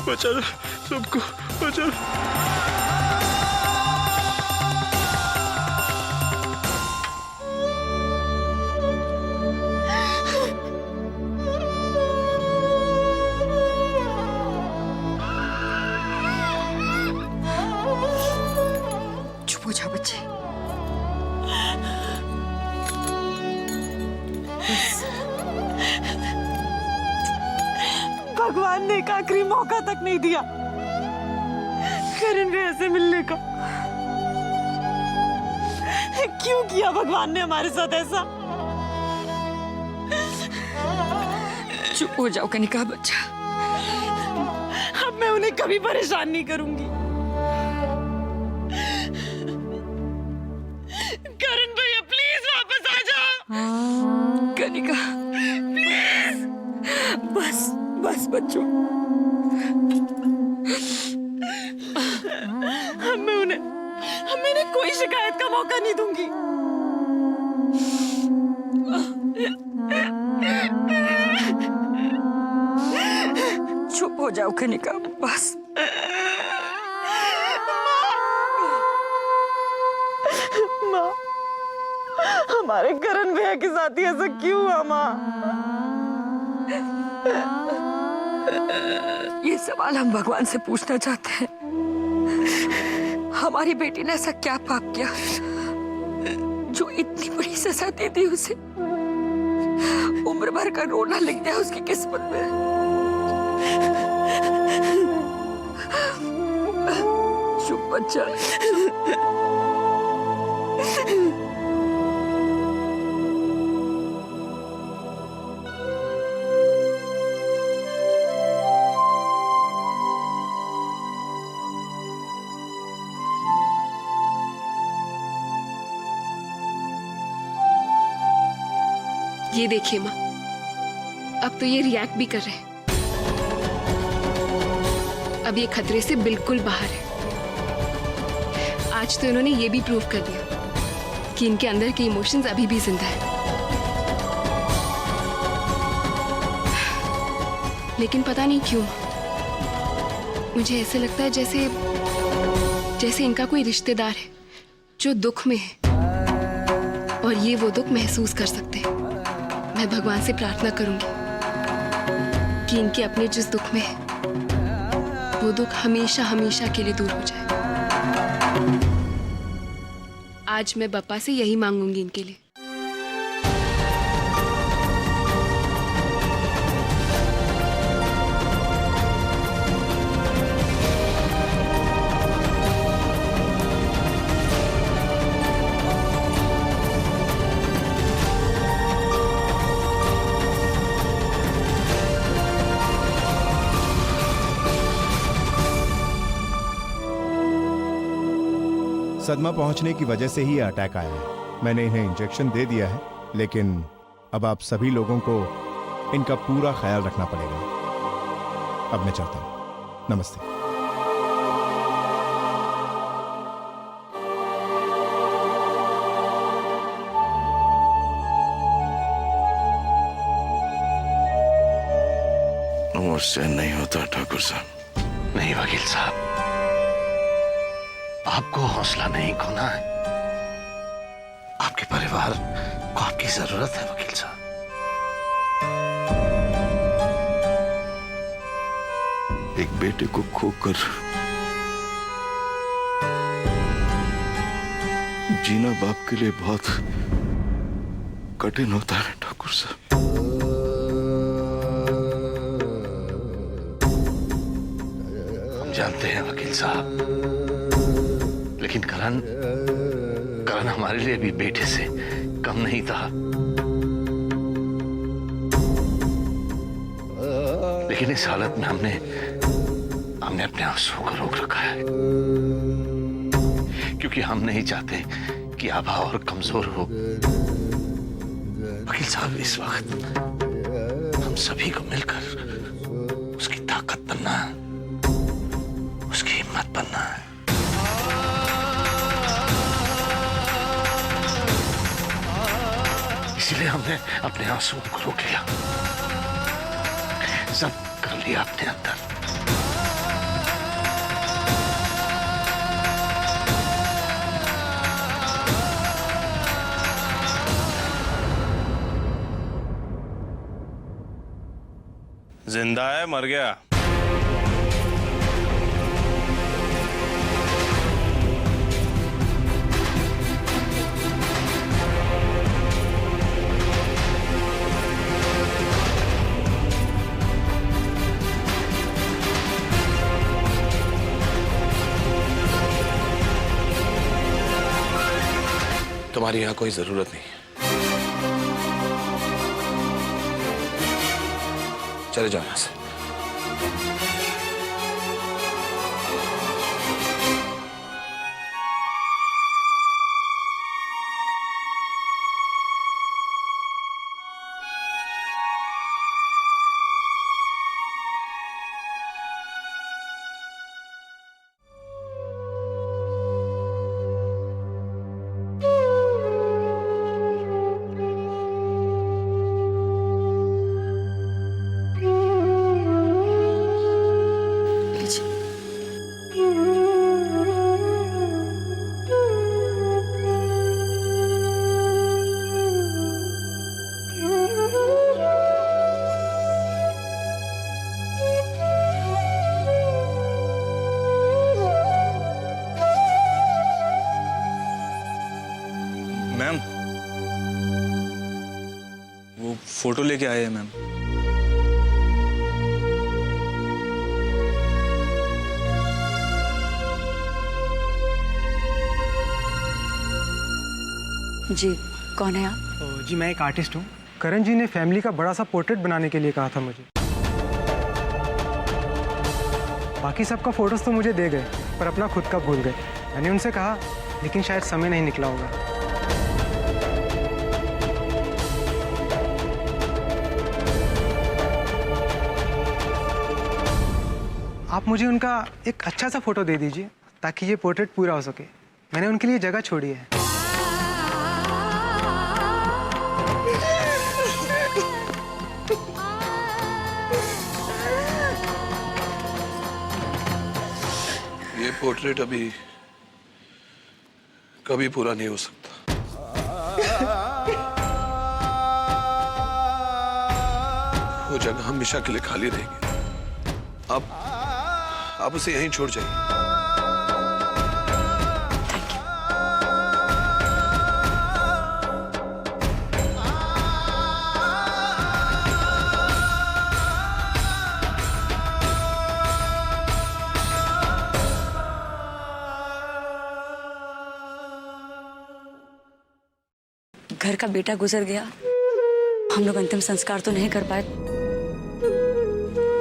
बचा लो, सबको बचा लो। चुप हो जाओ बच्चे। भगवान ने एक आखिरी मौका तक नहीं दिया करण भैया से मिलने का। क्यों किया भगवान ने हमारे साथ ऐसा? चुप हो जाओ कनिका बच्चा। अब मैं उन्हें कभी परेशान नहीं करूंगी। करण भैया प्लीज वापस आ जाओ। कनिका प्लीज। बस बस बच्चों। मैं उन्हें कोई शिकायत का मौका नहीं दूंगी। चुप हो जाओ कनिका बस। माँ, हमारे करण भैया के साथ ही ऐसा क्यों हुआ माँ? ये सवाल हम भगवान से पूछना चाहते हैं। हमारी बेटी ने ऐसा क्या पाप किया जो इतनी बड़ी सजा दे दी उसे? उम्र भर का रोना लिख दिया उसकी किस्मत में। चुप बच्चा। ये देखिए माँ, अब तो ये रिएक्ट भी कर रहे हैं। अब ये खतरे से बिल्कुल बाहर है। आज तो इन्होंने ये भी प्रूव कर दिया कि इनके अंदर के इमोशंस अभी भी जिंदा है। लेकिन पता नहीं क्यों मुझे ऐसे लगता है जैसे इनका कोई रिश्तेदार है जो दुख में है और ये वो दुख महसूस कर सकते हैं। मैं भगवान से प्रार्थना करूंगी कि इनके अपने जिस दुख में है वो दुख हमेशा हमेशा के लिए दूर हो जाए। आज मैं बप्पा से यही मांगूंगी इनके लिए। सदमा पहुंचने की वजह से ही अटैक आया है। मैंने इन्हें इंजेक्शन दे दिया है, लेकिन अब आप सभी लोगों को इनका पूरा ख्याल रखना पड़ेगा। अब मैं चलता हूं। नमस्ते। मुझसे नहीं होता ठाकुर साहब। नहीं वकील साहब, आपको हौसला नहीं खोना है। आपके परिवार को आपकी जरूरत है वकील साहब। एक बेटे को खोकर जीना बाप के लिए बहुत कठिन होता है ठाकुर साहब। हम जानते हैं वकील साहब, लेकिन करण हमारे लिए भी बेटे से कम नहीं था। लेकिन इस हालत में हमने अपने आंसू को रोक रखा है, क्योंकि हम नहीं चाहते कि आभा और कमजोर हो। वकील साहब, इस वक्त हम सभी को मिलकर उसकी ताकत बनना है, उसकी हिम्मत बनना है। इसलिए हमने अपने आंसुओं को रोक लिया, सब कर लिया अपने अंदर। जिंदा है मर गया? तुम्हारी यहां कोई जरूरत नहीं है। चले जाओ यहां से। मैम, वो फोटो लेके आए हैं मैम। जी कौन है आप? जी मैं एक आर्टिस्ट हूँ। करण जी ने फैमिली का बड़ा सा पोर्ट्रेट बनाने के लिए कहा था मुझे। बाकी सबका फोटोज तो मुझे दे गए पर अपना खुद का भूल गए। मैंने उनसे कहा लेकिन शायद समय नहीं निकला होगा। आप मुझे उनका एक अच्छा सा फोटो दे दीजिए ताकि ये पोर्ट्रेट पूरा हो सके। मैंने उनके लिए जगह छोड़ी है। ये पोर्ट्रेट अभी कभी पूरा नहीं हो सकता। वो जगह हमेशा के लिए खाली रहेगी। आप उसे यहीं छोड़ जाइए। घर का बेटा गुजर गया, हम लोग अंतिम संस्कार तो नहीं कर पाए,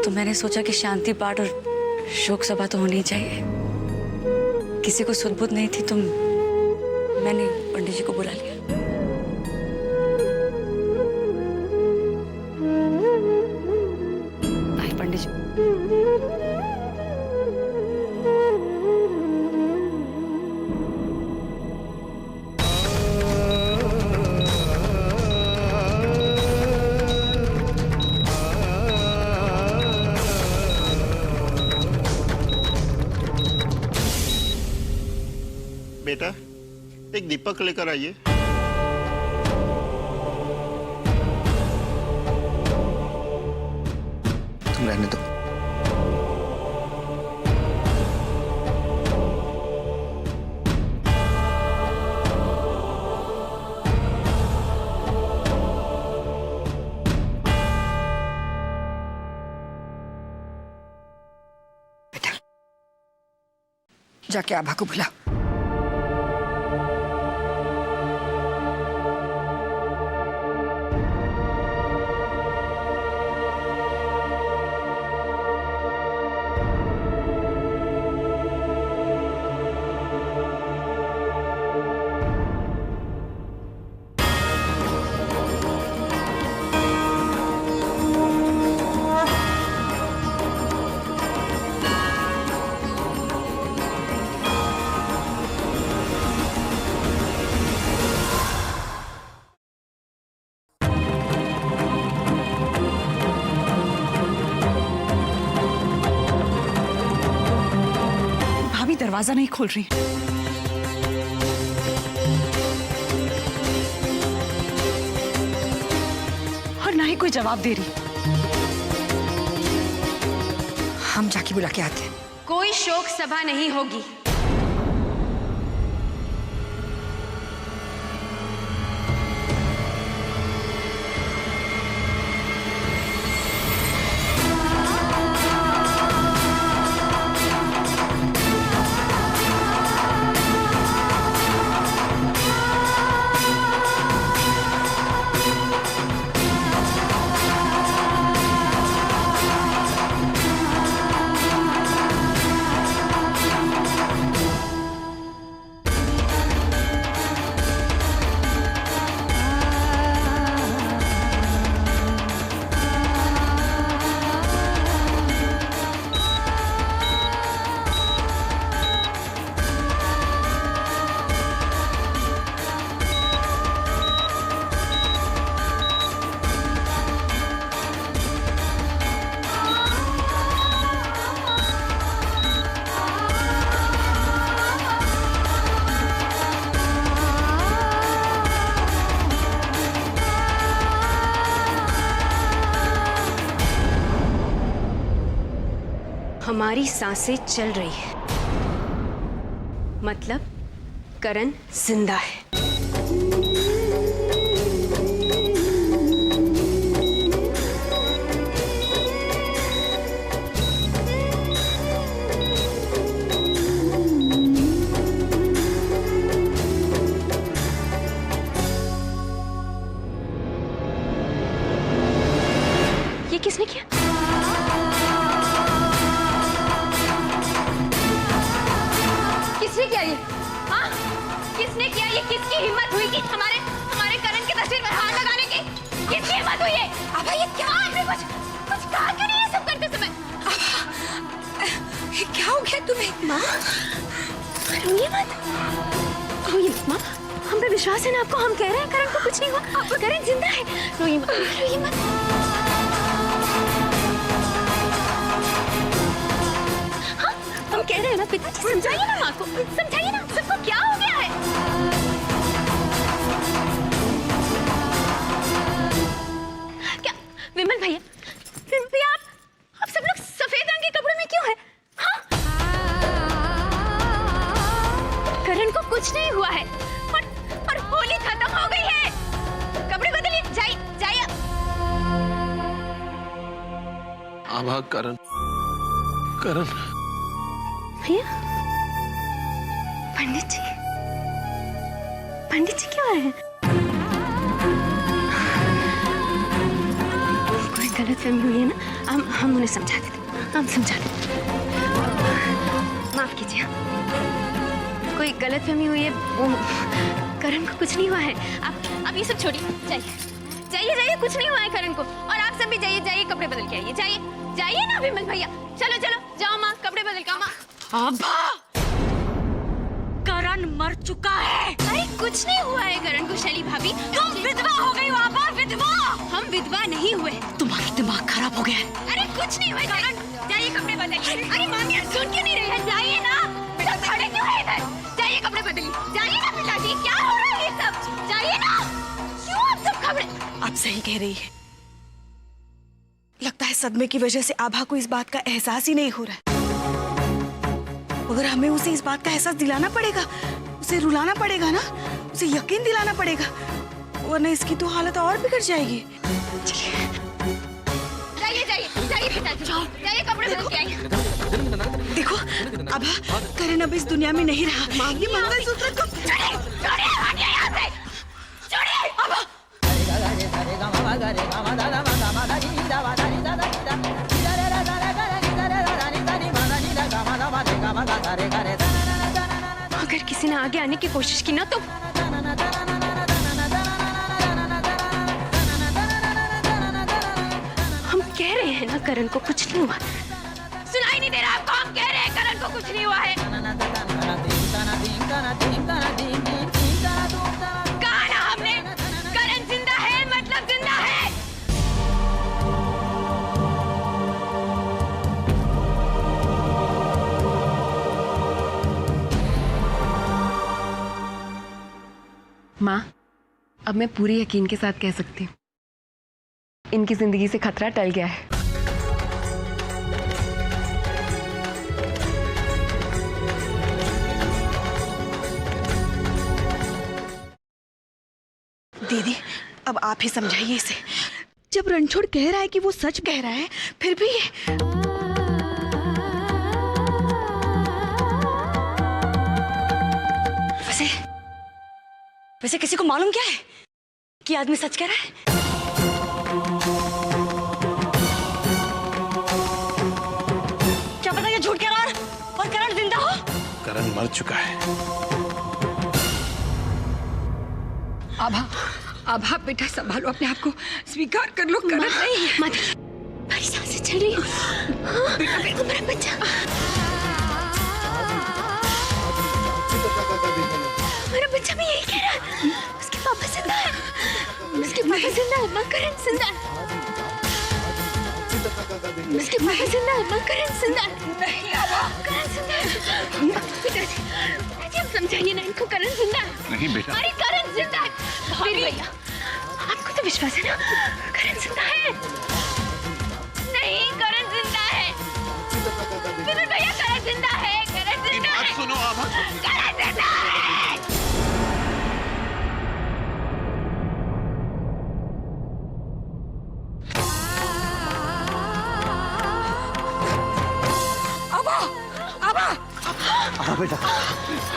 तो मैंने सोचा कि शांति पाठ और शोक सभा तो होनी चाहिए। किसी को सुध-बुध नहीं थी तो मैंने पंडित जी को बुला लिया। आइए पंडित जी। बेटा एक दीपक लेकर आइए। तुम रहने दो। बेटा जाके आभा को बुला। दरवाजा नहीं खोल रही। और ना ही कोई जवाब दे रही। हम जाके बुला के आते हैं। कोई शोक सभा नहीं होगी। हमारी सांसें चल रही है, मतलब करण जिंदा है। ये किसने किया? किसने किया ये? हाँ? किसने किया ये? किसकी हिम्मत हुई कि हमारे करण की तस्वीर पर हाथ लगाने की? किसकी हिम्मत हुई है? अब ये क्या? आपने कुछ कहा क्यों नहीं ये सब करते समय? ये क्या हो गया तुम्हें? माँ, रोइए मत। रोइए मत माँ, हम पे विश्वास है ना आपको? हम कह रहे हैं करण को कुछ नहीं हुआ, आपको करण जिंदा है। रोइए मत, रोइए मत। हम कह रहे हैं ना पिताजी, समझाइए ना माँ को, समझाइए ना सबको क्या हो गया है। क्या विमल भैया, आप सब लोग सफेद रंग के कपड़े में क्यों हैं? हाँ? करण को कुछ नहीं हुआ है और होली खत्म हो गई है। कपड़े बदलिए, जाइए। आभा, करण भैया, पंडित जी क्यों आए हैं? कोई गलतफहमी हुई है ना, हम उन्हें समझा देते, हम समझा देते। माफ कीजिए, कोई गलतफहमी हुई है, वो करण को कुछ नहीं हुआ है। आप ये सब छोड़िए, जाइए, कुछ नहीं हुआ है करण को। और आप सब भी जाइए, कपड़े बदल के आइए, जाइए ना विमल भैया। चलो जाओ माँ, कपड़े बदल के आओ माँ। आभा, करण मर चुका है। अरे कुछ नहीं हुआ है करण को शैली भाभी। तुम विधवा हो गई हो आभा, विधवा। हम विधवा नहीं हुए। तुम्हारा दिमाग खराब हो गया है। अरे कुछ नहीं हुआ करण, जाइए कपड़े बदलिए। अरे मामी सुन क्यों नहीं रही है? जाइए ना, बेटा खड़े क्यों है इधर? जाइए कपड़े बदलिए, जाइए ना पिताजी, क्या हो रहा है ये सब? जाइए ना, क्यों आप सब कपड़े? आप सही कह रही है। लगता है सदमे की वजह से आभा को इस बात का एहसास ही नहीं हो रहा है। मगर हमें उसे इस बात का एहसास दिलाना पड़ेगा, उसे रुलाना पड़ेगा ना, उसे यकीन दिलाना पड़ेगा, वरना इसकी तो हालत और बिगड़ जाएगी। जाइए पिताजी, जाइए कपड़े बदल के आइए। देखो आभा, करण अब इस दुनिया में नहीं रहा। ये मंगलसूत्र को छोड़िए, हटिए यहाँ से, छोड़िए। आभा, अगर किसी ने आगे आने की कोशिश की ना तो हम कह रहे हैं ना करण को कुछ नहीं हुआ। सुनाई नहीं दे रहा आपको? हम कह रहे हैं करण को कुछ नहीं हुआ है। कहा ना हमने, करण जिंदा है, मतलब जिंदा है। माँ, अब मैं पूरे यकीन के साथ कह सकती हूँ, इनकी जिंदगी से खतरा टल गया है। दीदी अब आप ही समझाइए इसे। जब रणछोड़ कह रहा है कि वो सच कह रहा है, फिर भी वैसे वैसे किसी को मालूम क्या है कि आदमी सच कह रहा है? क्या पता ये झूठ कह रहा है और करण जिंदा हो? करण मर चुका है। आभा, आभा बेटा संभालो अपने आप को, स्वीकार कर लो करण नहीं है। मत, मेरी सांसें चल रही हैं। बेटा मेरा बच्चा, मेरा बच्चा भी यही कह रहा है। उसके पापा जिंदा है, उसके पापा जिंदा है, मां करण जिंदा है। उसके पापा जिंदा है, मां करण जिंदा है। नहीं आभा, करण जिंदा है। पिताजी आप समझाइए ना इनको, करण जिंदा है। नहीं बेटा, अरे करण जिंदा है। भैया आपको तो विश्वास है ना, करण जिंदा है। नहीं करण जिंदा है। विनोद भैया करण जिंदा है, करण जिंदा है। सुनो आभा, करण जिंदा है। आभा, आभा, हाँ बेटा,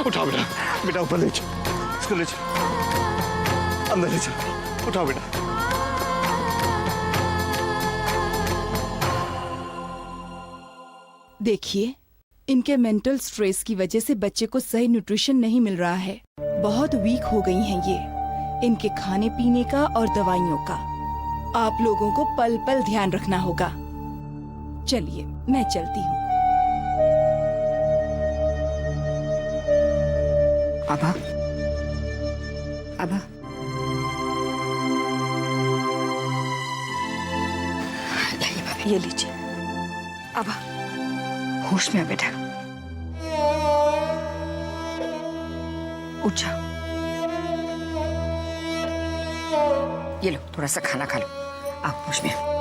उठाओ बेटा, बेटा ऊपर ले चलो, इसको ले चलो, अंदर ले चलो, उठाओ बेटा। देखिए, इनके मेंटल स्ट्रेस की वजह से बच्चे को सही न्यूट्रिशन नहीं मिल रहा है। बहुत वीक हो गई हैं ये। इनके खाने पीने का और दवाइयों का आप लोगों को पल पल ध्यान रखना होगा। चलिए मैं चलती हूँ। आभा, आभा, ये लीजिए। आभा होश में आ बेटा, उठ जाओ। ये लो थोड़ा सा खाना खा लो, आप होश में आओ।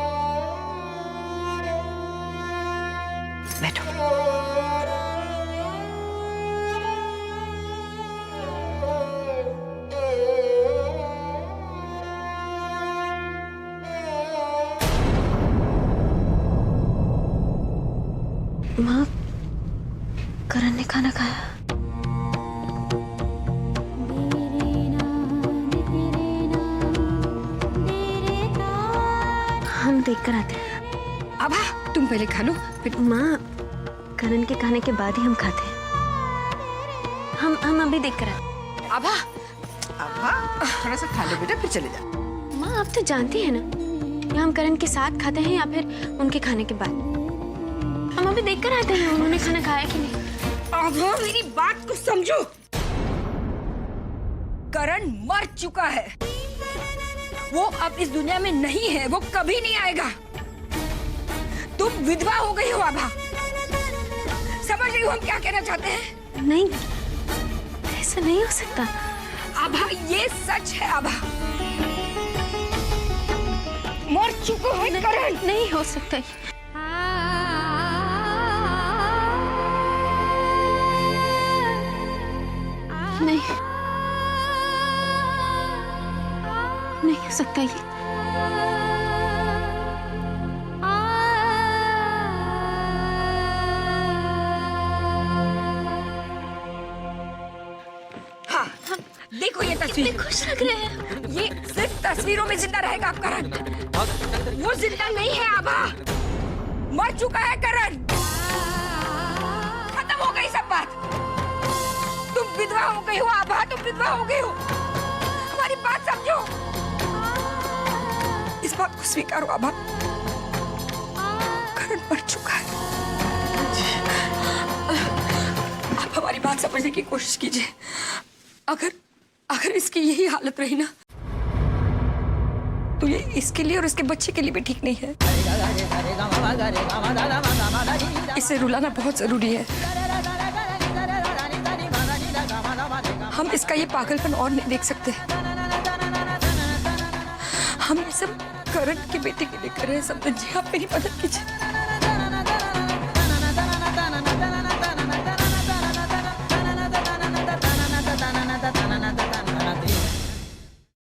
बैठो। माँ, करण ने खाना खाया? हम देख कर आते हैं। आभा तुम पहले खा लो फिर। माँ, करण के खाने के बाद ही हम खाते हैं। हम अभी देख कर आते हैं। आभा, आभा थोड़ा सा खा लो बेटा, फिर चले जाओ। माँ आप तो जानती है ना, या हम करण के साथ खाते हैं या फिर उनके खाने के बाद। हम अभी देख कर आते हैं उन्होंने खाना खाया कि नहीं। आभा मेरी बात को समझो, करण मर चुका है। वो अब इस दुनिया में नहीं है, वो कभी नहीं आएगा। तुम विधवा हो गई हो आभा। समझ रही हो हम क्या कहना चाहते हैं? नहीं, ऐसा नहीं हो सकता। आभा ये सच है आभा, मर चुका है करण। नहीं हो सकता। नहीं, नहीं हो सकता ये। हाँ, देखो ये तस्वीर। कितने खुश लग रहे हैं। ये सिर्फ तस्वीरों में जिंदा रहेगा करण, वो जिंदा नहीं है आभा। मर चुका है करण, खत्म हो गई सब बात। तुम विधवा हो गई हो आभा, तुम विधवा हो गई हो। हमारी बात समझो, इस बात को स्वीकारो आभा, करण मर चुका है। आप हमारी बात समझने की कोशिश कीजिए। अगर इसकी यही हालत रही ना, तो ये इसके लिए और इसके बच्चे के लिए भी ठीक नहीं है। इसे रुलाना बहुत जरूरी है। हम इसका ये पागलपन और नहीं देख सकते। हम ये सब करण के बेटे के लिए कर रहे हैं। समझ जी, आप मेरी मदद कीजिए।